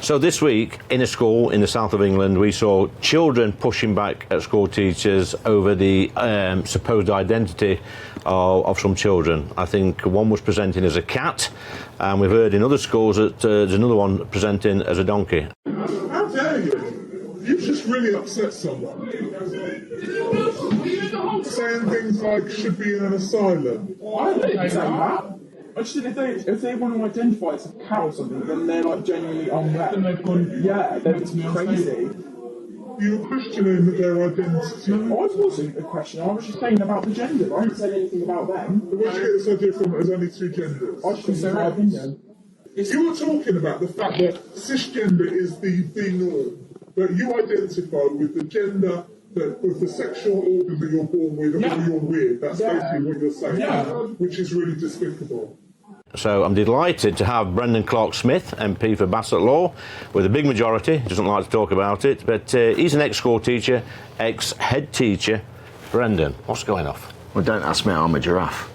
So this week, in a school in the south of England, we saw children pushing back at school teachers over the supposed identity of some children. I think one was presenting as a cat, and we've heard in other schools that there's another one presenting as a donkey. How dare you? You've just really upset someone. Saying things like, should be in an asylum. I didn't say that. I just think if they want to identify as a cat or something, then they're like genuinely unwell. And they've gone, yeah, they're crazy. You were questioning their identity. No, I wasn't a question. I was just saying about the gender. I didn't say anything about them. Where did you get this idea from? There's only two genders. I just think it's my opinion. You were talking about the fact that cisgender is the norm, that you identify with the gender, with the sexual organ that you're born with, or you're with. That's basically what you're saying, which is really despicable. So I'm delighted to have Brendan Clarke-Smith MP for Bassett Law, with a big majority. He doesn't like to talk about it, but he's an ex-school teacher, ex-head teacher. Brendan, what's going off? Well, don't ask me, I'm a giraffe.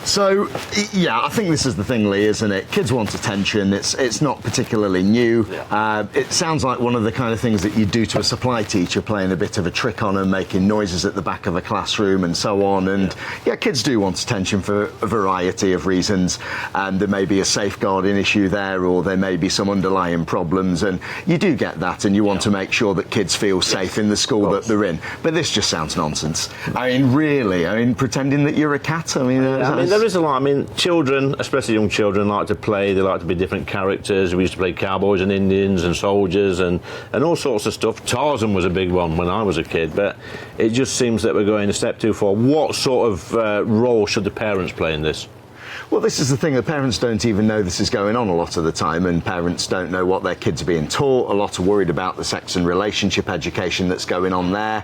So, yeah, I think this is the thing, Lee, isn't it? Kids want attention. It's not particularly new. Yeah. It sounds like one of the kind of things that you do to a supply teacher, playing a bit of a trick on them, making noises at the back of a classroom and so on. And, yeah, kids do want attention for a variety of reasons. And there may be a safeguarding issue there, or there may be some underlying problems. And you do get that, and you want to make sure that kids feel safe in the school that they're in. But this just sounds nonsense. I mean, really, pretending that you're a cat. I mean, there is a lot. I mean, children, especially young children, like to play. They like to be different characters. We used to play cowboys and Indians and soldiers and all sorts of stuff. Tarzan was a big one when I was a kid, but it just seems that we're going a step too far. What sort of role should the parents play in this? Well, this is the thing, the parents don't even know this is going on a lot of the time, and parents don't know what their kids are being taught. A lot are worried about the sex and relationship education that's going on there,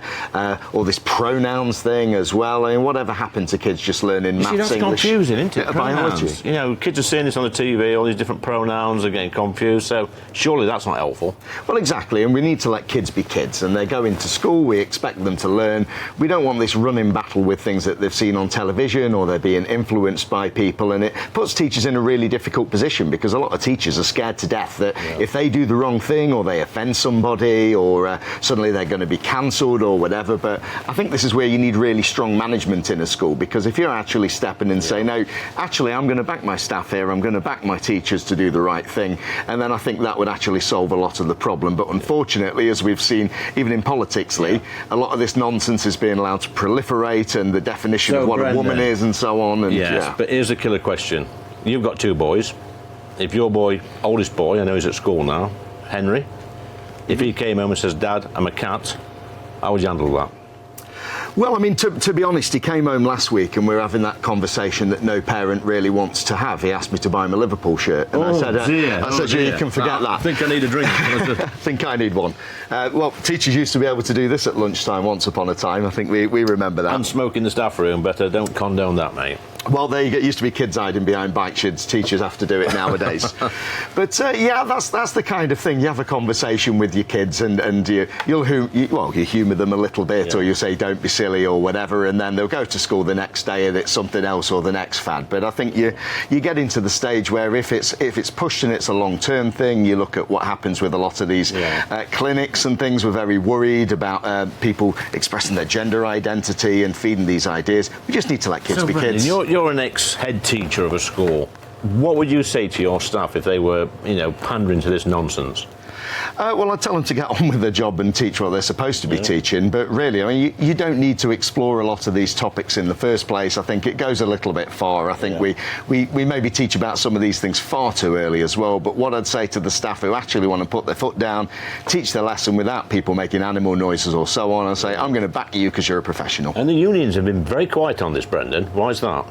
or this pronouns thing as well. I mean, whatever happened to kids just learning maths, that's English, confusing, isn't it? biology? You know, kids are seeing this on the TV, all these different pronouns are getting confused, so surely that's not helpful. Well, exactly, and we need to let kids be kids, and they go into school, we expect them to learn. We don't want this running battle with things that they've seen on television, or they're being influenced by people, and it puts teachers in a really difficult position, because a lot of teachers are scared to death that if they do the wrong thing, or they offend somebody, or suddenly they're going to be cancelled or whatever. But I think this is where you need really strong management in a school, because if you're actually stepping in and saying, no, actually I'm going to back my staff here, I'm going to back my teachers to do the right thing, and then I think that would actually solve a lot of the problem. But unfortunately, as we've seen even in politics, Lee, a lot of this nonsense is being allowed to proliferate, and the definition of what a woman is and so on. And yes, but here's a killer question. You've got two boys. If your boy, oldest boy, I know he's at school now, Henry, if he came home and says, Dad, I'm a cat, how would you handle that? Well, I mean, to be honest, he came home last week and we were having that conversation that no parent really wants to have. He asked me to buy him a Liverpool shirt. And I said, you can forget that. I think I need a drink. I think I need one. Well, teachers used to be able to do this at lunchtime once upon a time. I think we remember that. And smoke in the staff room, but don't condone that, mate. Well, there you go. It used to be kids hiding behind bike sheds. Teachers have to do it nowadays. But yeah, that's the kind of thing. You have a conversation with your kids, and you humour them a little bit, or you say don't be silly or whatever, and then they'll go to school the next day and it's something else or the next fad. But I think you get into the stage where if it's pushed and it's a long-term thing, you look at what happens with a lot of these clinics and things. We're very worried about people expressing their gender identity and feeding these ideas. We just need to let kids be kids. You're an ex-head teacher of a school. What would you say to your staff if they were, pandering to this nonsense? Well, I'd tell them to get on with their job and teach what they're supposed to be teaching, but really, I mean, you don't need to explore a lot of these topics in the first place. I think it goes a little bit far. I think we maybe teach about some of these things far too early as well, but what I'd say to the staff who actually want to put their foot down, teach their lesson without people making animal noises or so on, and say, I'm going to back you because you're a professional. And the unions have been very quiet on this, Brendan. Why is that?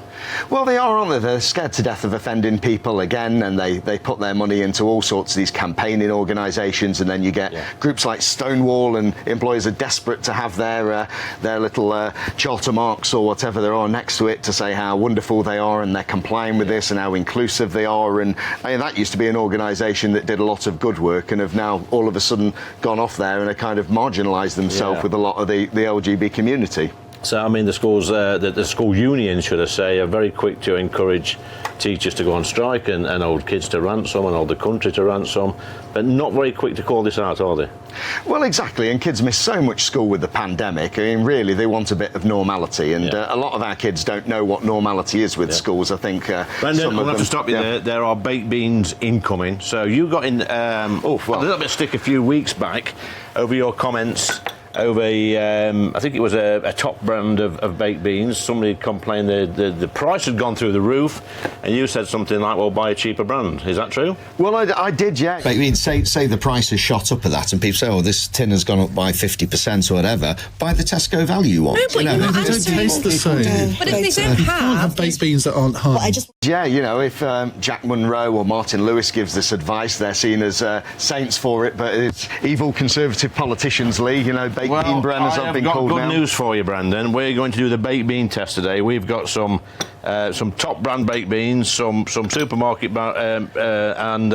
Well, they are, aren't they? They're scared to death of offending people again, and they put their money into all sorts of these campaigning organisations, and then you get groups like Stonewall, and employers are desperate to have their little charter marks or whatever there are next to it to say how wonderful they are and they're complying with this and how inclusive they are. And I mean, that used to be an organisation that did a lot of good work and have now all of a sudden gone off there and have kind of marginalised themselves with a lot of the LGB community. So, I mean, the schools, the school unions, should I say, are very quick to encourage teachers to go on strike and hold kids to ransom and hold the country to ransom, but not very quick to call this out, are they? Well, exactly, and kids miss so much school with the pandemic. I mean, really, they want a bit of normality, and a lot of our kids don't know what normality is with schools. I think Brendan, some I'll of have them, to stop you there. There are baked beans incoming. So you got in a little bit of stick a few weeks back over your comments over I think it was a top brand of baked beans. Somebody complained the price had gone through the roof, and you said something like, well, buy a cheaper brand. Is that true? Well, I did, yeah. Baked beans, say the price has shot up at that, and people say, oh, this tin has gone up by 50% or whatever. Buy the Tesco value one. No, but you're not they don't answering taste the what people same. do. But if they don't You can't have baked these- beans that aren't hard. Well, I just Yeah, you know, if Jack Monroe or Martin Lewis gives this advice, they're seen as saints for it, but it's evil Conservative politicians, Lee. You know, baked bean branders have been called good now. news for you, Brandon. We're going to do the baked bean test today. We've got some top brand baked beans, some supermarket and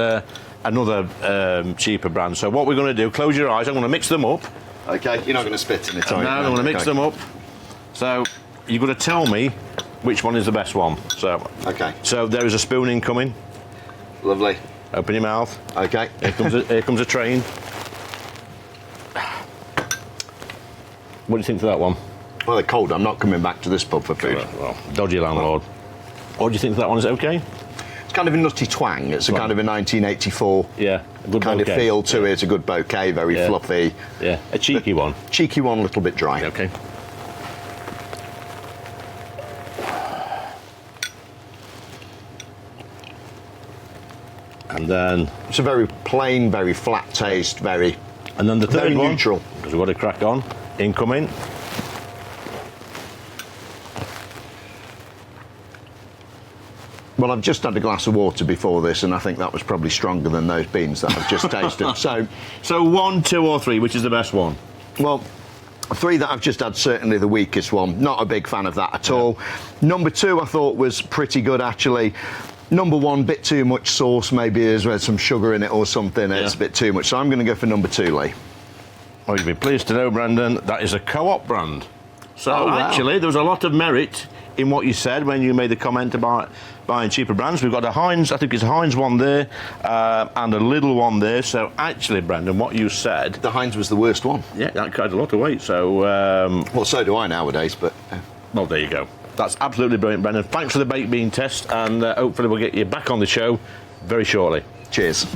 another cheaper brand. So what we're going to do, close your eyes, I'm going to mix them up. Okay, you're not going to spit in it, are you? No, I'm going to mix them up. So you've got to tell me which one is the best one. So So there is a spoon incoming. Lovely. Open your mouth. Okay. Here comes a train. What do you think of that one? Well, they're cold. I'm not coming back to this pub for food. Well, dodgy landlord. What do you think of that one? Is it okay? It's kind of a nutty twang. It's a kind of a 1984 Yeah, a good kind bouquet. of feel to it. A good bouquet, very fluffy. Yeah, a cheeky one. Cheeky one, a little bit dry. Okay. And then, It's a very plain, very flat taste, very and then the third very one, neutral. because we've got to crack on. Incoming. Well, I've just had a glass of water before this, and I think that was probably stronger than those beans that I've just tasted. So 1, 2, or 3, which is the best one? Well, 3 that I've just had, certainly the weakest one. Not a big fan of that at all. Number 2, I thought was pretty good, actually. Number 1, bit too much sauce. Maybe there's some sugar in it or something. It's a bit too much. So I'm going to go for number 2, Lee. Well, you'll be pleased to know, Brandon, that is a Co-op brand. So wow. actually, there was a lot of merit in what you said when you made the comment about buying cheaper brands. We've got a Heinz, I think it's a Heinz one there, and a Lidl one there. So actually, Brandon, what you said... The Heinz was the worst one. Yeah, that carried a lot of weight, so... Well, so do I nowadays, but... Well, there you go. That's absolutely brilliant, Brendan. Thanks for the baked bean test, and hopefully we'll get you back on the show very shortly. Cheers.